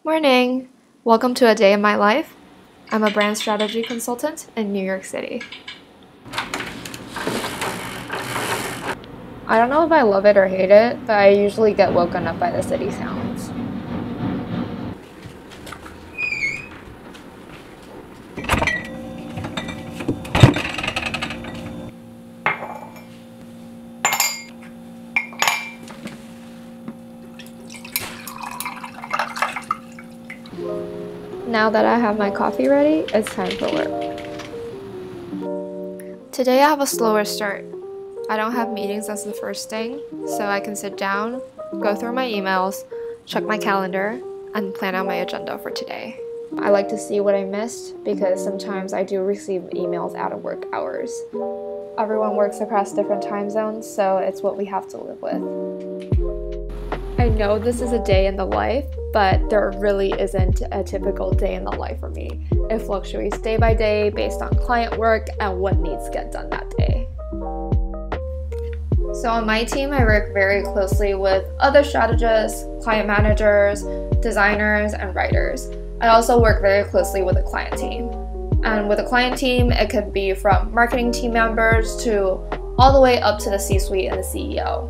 Morning! Welcome to a day in my life. I'm a brand strategy consultant in New York City. I don't know if I love it or hate it, but I usually get woken up by the city sounds. Now that I have my coffee ready, it's time for work. Today I have a slower start. I don't have meetings as the first thing, so I can sit down, go through my emails, check my calendar, and plan out my agenda for today. I like to see what I missed because sometimes I do receive emails out of work hours. Everyone works across different time zones, so it's what we have to live with. I know this is a day in the life, but there really isn't a typical day in the life for me. It fluctuates day by day based on client work and what needs to get done that day. So on my team, I work very closely with other strategists, client managers, designers, and writers. I also work very closely with the client team. And with the client team, it could be from marketing team members to all the way up to the C-suite and the CEO.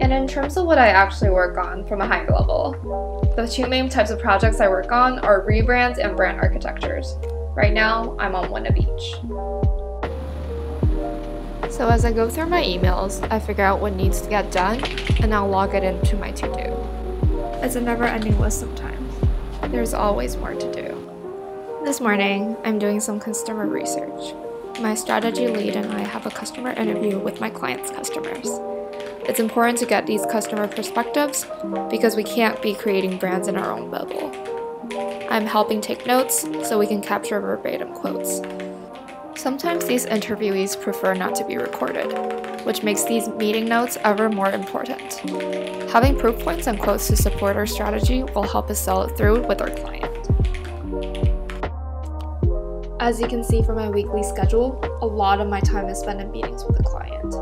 And in terms of what I actually work on from a higher level, the two main types of projects I work on are rebrands and brand architectures. Right now, I'm on one of each. So as I go through my emails, I figure out what needs to get done, and I'll log it into my to-do. It's a never-ending list sometimes. There's always more to do. This morning, I'm doing some customer research. My strategy lead and I have a customer interview with my clients' customers. It's important to get these customer perspectives because we can't be creating brands in our own bubble. I'm helping take notes so we can capture verbatim quotes. Sometimes these interviewees prefer not to be recorded, which makes these meeting notes ever more important. Having proof points and quotes to support our strategy will help us sell it through with our client. As you can see from my weekly schedule, a lot of my time is spent in meetings with the client.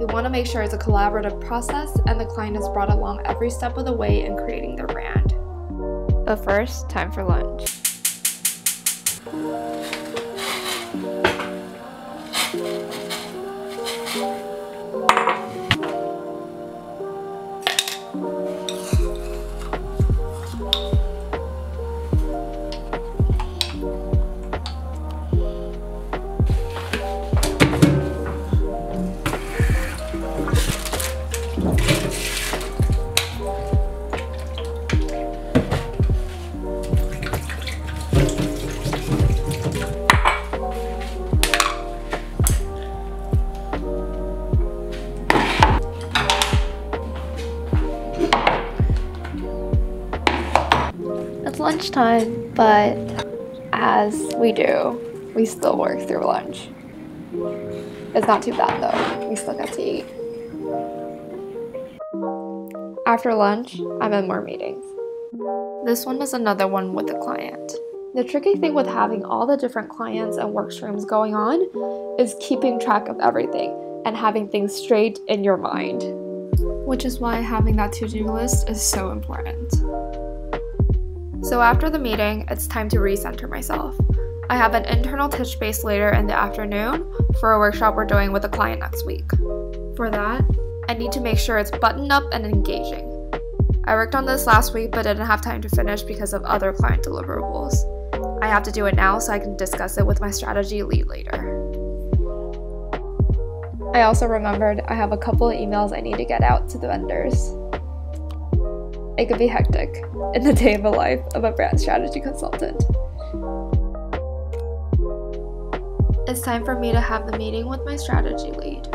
We want to make sure it's a collaborative process and the client is brought along every step of the way in creating their brand. But first, time for lunch. It's lunchtime, but as we do, we still work through lunch. It's not too bad though, we still get to eat. After lunch, I'm in more meetings. This one is another one with the client. The tricky thing with having all the different clients and work streams going on is keeping track of everything and having things straight in your mind. Which is why having that to-do list is so important. So after the meeting, it's time to recenter myself. I have an internal touch base later in the afternoon for a workshop we're doing with a client next week. For that, I need to make sure it's buttoned up and engaging. I worked on this last week but didn't have time to finish because of other client deliverables. I have to do it now so I can discuss it with my strategy lead later. I also remembered I have a couple of emails I need to get out to the vendors. It could be hectic in the day of the life of a brand strategy consultant. It's time for me to have the meeting with my strategy lead.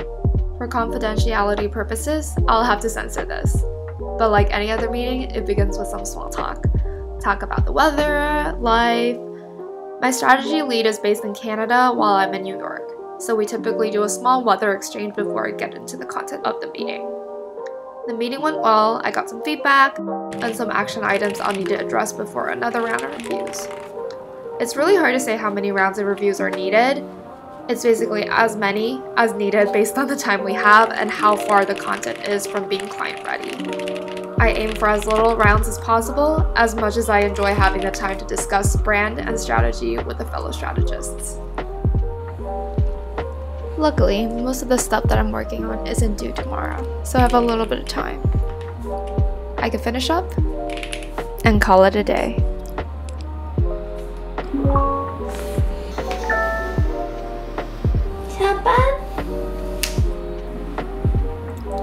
For confidentiality purposes, I'll have to censor this. But like any other meeting, it begins with some small talk. Talk about the weather, life. My strategy lead is based in Canada while I'm in New York, so we typically do a small weather exchange before I get into the content of the meeting. The meeting went well, I got some feedback, and some action items I'll need to address before another round of reviews. It's really hard to say how many rounds of reviews are needed. It's basically as many as needed based on the time we have and how far the content is from being client ready. I aim for as little rounds as possible, as much as I enjoy having the time to discuss brand and strategy with the fellow strategists. Luckily, most of the stuff that I'm working on isn't due tomorrow, so I have a little bit of time. I can finish up and call it a day.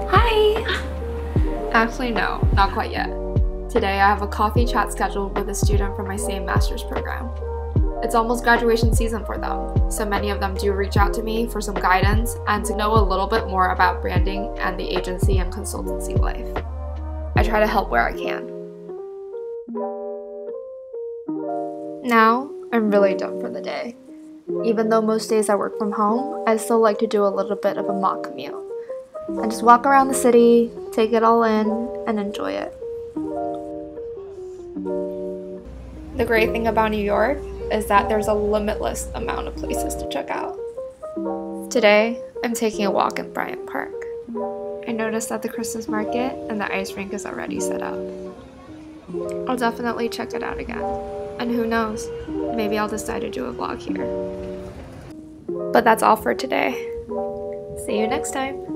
Hi! Actually, no, not quite yet. Today I have a coffee chat scheduled with a student from my same master's program. It's almost graduation season for them, so many of them do reach out to me for some guidance and to know a little bit more about branding and the agency and consultancy life. I try to help where I can. Now, I'm really done for the day. Even though most days I work from home, I still like to do a little bit of a mock commute. I just walk around the city, take it all in, and enjoy it. The great thing about New York is that there's a limitless amount of places to check out. Today, I'm taking a walk in Bryant Park. I noticed that the Christmas market and the ice rink is already set up. I'll definitely check it out again. And who knows, maybe I'll decide to do a vlog here. But that's all for today. See you next time.